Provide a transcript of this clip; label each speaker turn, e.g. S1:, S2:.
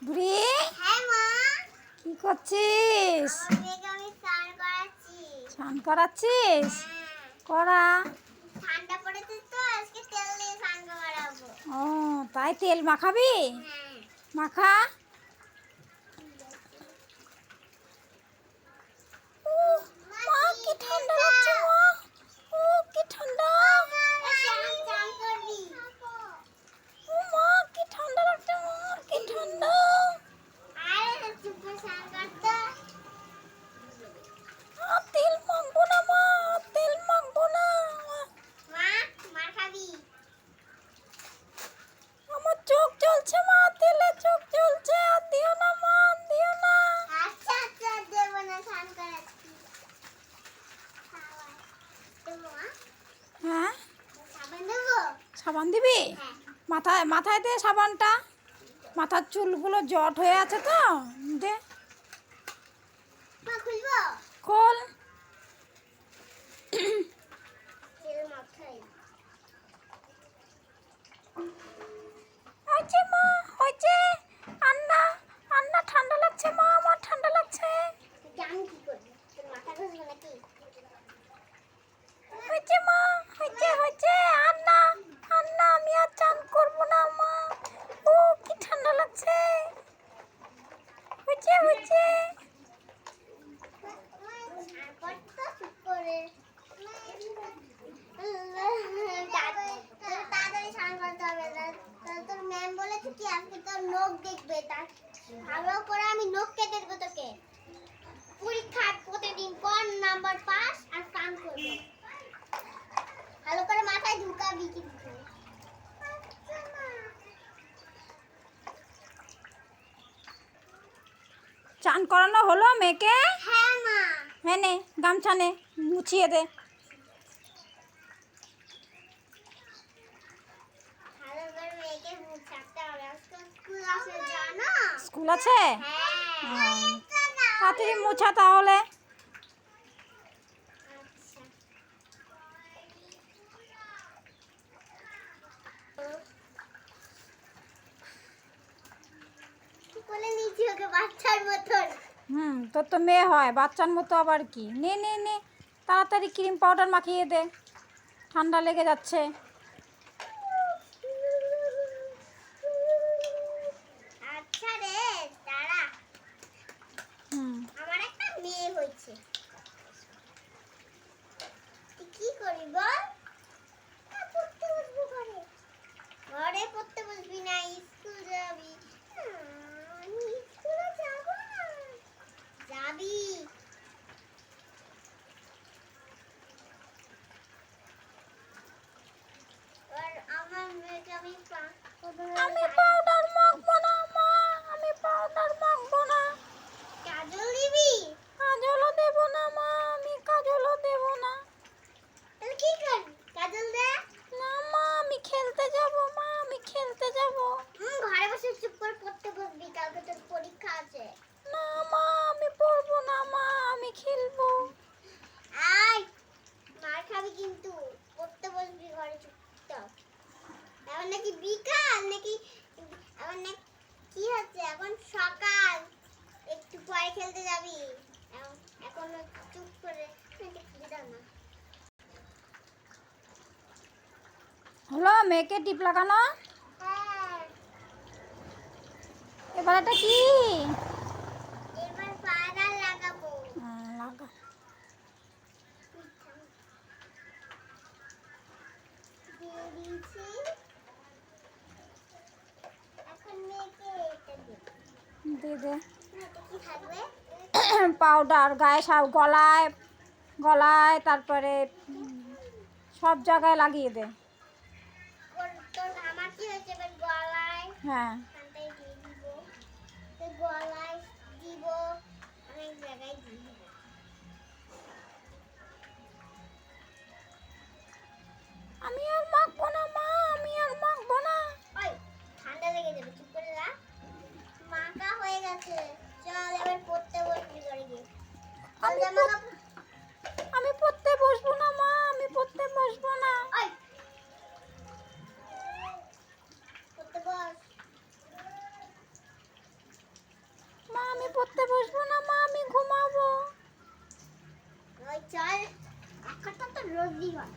S1: বুড়ি,
S2: হ্যাঁ মা,
S1: কি করছিস?
S2: আমার মেয়েকে আমি স্নান করাচ্ছি।
S1: স্নান করাচ্ছিস?
S2: হ্যাঁ,
S1: করা।
S2: ঠান্ডা পড়েছে তো আজকে তেল দিয়ে স্নান করাবো।
S1: ও, তাই তেল মাখাবি?
S2: হ্যাঁ,
S1: মাখা। উহ, মা কি ঠান্ডা লাগছে মা। ও কি ঠান্ডা।
S2: স্নান চান করবি।
S1: ও মা কি ঠান্ডা লাগছে মা, কি ঠান্ডা।
S2: আরে চুপ করে স্নান করতো।
S1: তেল মাখবো না মা, তেল মাখবো না।
S2: মা, মার খাবি।
S1: আমার চোখ জ্বলছে মা, তেলে চোখ জ্বলছে। আর দিও না মা, দিও না।
S2: আচ্ছা আচ্ছা দেবো না, স্নান করাচ্ছি। খাওয়াই। দেবো মা?
S1: হ্যাঁ,
S2: সাবান দেবো?
S1: সাবান দিবি?
S2: হ্যাঁ।
S1: মাথায় মাথায় দে সাবানটা। মাথার চুলগুলো জট হয়ে আছে তো, দে।
S2: মা খুলবো?
S1: খোল।
S2: তেল মাথায়।
S1: হয়েছে মা, হয়েছে। আন্না, আন্না ঠান্ডা লাগছে মা, আমার ঠান্ডা লাগছে।
S2: আমি কি করবি? তোর মাথা ঘষবো নাকি?
S1: হয়েছে মা, হয়েছে হয়েছে। আন্না, আন্না আমি আর চান করবো না মা। ও কি ঠান্ডা লাগছে। হয়েছে হয়েছে।
S2: তাড়াতাড়ি স্নান করতে হবে, তোর ম্যাম বলেছে কি আজকে তোর নখ দেখবে, তার ভালো করে আমি নখ কেটে দেবো তোকে। পরীক্ষায় প্রতিদিন কোন নাম্বার পাস আর স্নান করবো, ভালো করে মাথায় ঢুকাবি কিন্তু।
S1: চান করানো হলো মেয়েকে?
S2: হ্যাঁ মা।
S1: হ্যাঁ, নে গামছা নে, মুছিয়ে দে।
S2: ভালো করে মেয়েকে মুছাতে হবে, আজকে স্কুল আছে জানো?
S1: স্কুল আছে?
S2: হ্যাঁ।
S1: তাড়াতাড়ি মুছা তাহলে।
S2: আচ্ছা। কি বলে নিয়েছি ওকে বাচ্চার মতন।
S1: তোর তো মেয়ে হয়, বাচ্চার মতো আবার কি। নে নে নে, তাড়াতাড়ি ক্রিম পাউডার মাখিয়ে দে, ঠান্ডা লেগে যাচ্ছে।
S2: আচ্ছা রে, দাঁড়া,
S1: হুম,
S2: আমার একটা মেয়ে হয়েছে, তুই কি করবি বল? পড়তে বসবো ঘরে। ঘরে পড়তে বসবি না, স্কুল যাবি। আমি স্কুলে যাব না। যাবি। আর আমার মেয়েকে আমি
S1: আমি পাউডার মাখবো না মা, আমি পাউডার মাখবো না।
S2: কাজল দিবি।
S1: কাজলও দেবো না মা, আমি কাজলও দেবো না।
S2: তাহলে কি করবি? কাজল দে।
S1: না মা, আমি খেলতে যাব মা, আমি খেলতে যাব।
S2: ঘরে বসে চুপ করে পড়তে বসবি, কালকে তোর পরীক্ষা আছে।
S1: না মা, আমি পড়বো না মা, আমি খেলবো।
S2: আয়, মার খাবি কিন্তু, পড়তে বসবি ঘরে চুপচাপ। এখন নাকি বিকাল নাকি, এখন নাকি কি হচ্ছে, এখন সকাল, একটু পরে খেলতে যাবি। এখন চুপ করে খেতে দাও না।
S1: হলো মেয়েকে টিপ লাগানো?
S2: হ্যাঁ,
S1: এবার এটা কি?
S2: এবার পাউডার লাগাবো।
S1: লাগা।
S2: দিয়ে দিয়েছি, এখন মেয়েকে এটা দেব।
S1: দে দে।
S2: এটা কি থাকবে?
S1: পাউডার গায়ে সব, গলায়, গলায়, তারপরে সব জায়গায় লাগিয়ে দে।
S2: তোর আমার কি হয়েছে, এবার গলায়,
S1: হ্যাঁ,
S2: এখানটায় দিয়ে দিব, তো গলায় দিব, অনেক জায়গায় দিব।
S1: আমি আর মাখবো না মা, আমি আর মাখবো না।
S2: ওই, ঠান্ডা লেগে যাবে, চুপ করে রাখ। মাখা হয়ে গেছে, চল এবার পড়তে বসবি ঘরে গিয়ে।
S1: আমি
S2: জামা কাপড়,
S1: আমি পড়তে বসবো না মা, আমি পড়তে বসবো না।
S2: ওই পড়তে বস। চল, একটা তো রোজই হয়।